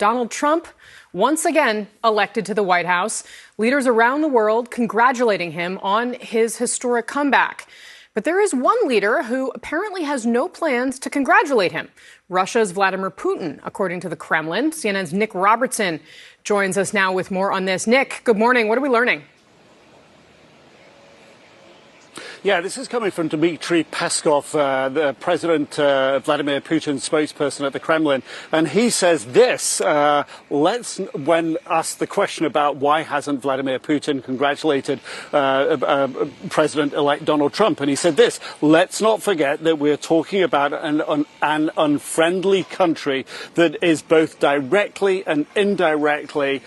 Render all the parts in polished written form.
Donald Trump, once again elected to the White House. Leaders around the world congratulating him on his historic comeback. But there is one leader who apparently has no plans to congratulate him. Russia's Vladimir Putin, according to the Kremlin. CNN's Nic Robertson joins us now with more on this. Nick, good morning. What are we learning? Yeah, this is coming from Dmitry Peskov, the President Vladimir Putin's spokesperson at the Kremlin. And he says this, when asked the question about why hasn't Vladimir Putin congratulated President-elect Donald Trump. And he said this, let's not forget that we're talking about an unfriendly country that is both directly and indirectly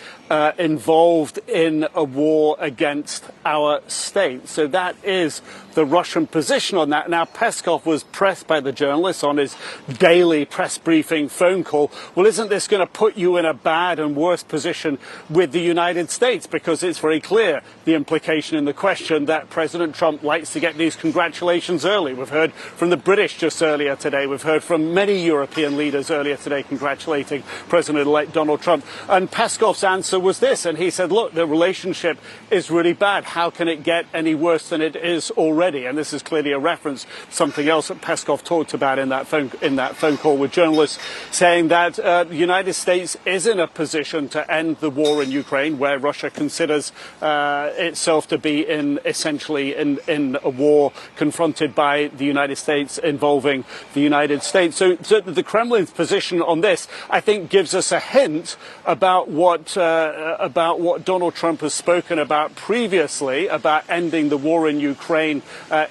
involved in a war against our state. So that is the Russian position on that. Now, Peskov was pressed by the journalists on his daily press briefing phone call. Well, isn't this going to put you in a bad and worse position with the United States? Because it's very clear, the implication in the question, that President Trump likes to get these congratulations early. We've heard from the British just earlier today. We've heard from many European leaders earlier today congratulating President-elect Donald Trump. And Peskov's answer was this, and he said, look, the relationship is really bad. How can it get any worse than it is already? And this is clearly a reference to something else that Peskov talked about in that phone call with journalists, saying that the United States is in a position to end the war in Ukraine, where Russia considers itself to be essentially in a war confronted by the United States, involving the United States. So the Kremlin's position on this, I think, gives us a hint about what Donald Trump has spoken about previously, about ending the war in Ukraine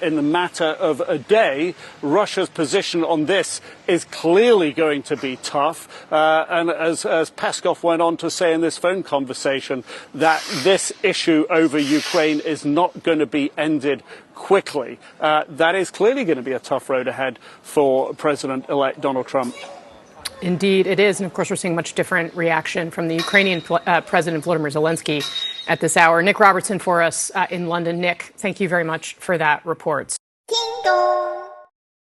in the matter of a day. Russia's position on this is clearly going to be tough. And as Peskov went on to say in this phone conversation, that this issue over Ukraine is not going to be ended quickly. That is clearly going to be a tough road ahead for President-elect Donald Trump. Indeed, it is. And of course, we're seeing much different reaction from the Ukrainian President Volodymyr Zelensky at this hour. Nic Robertson for us in London. Nick, thank you very much for that report.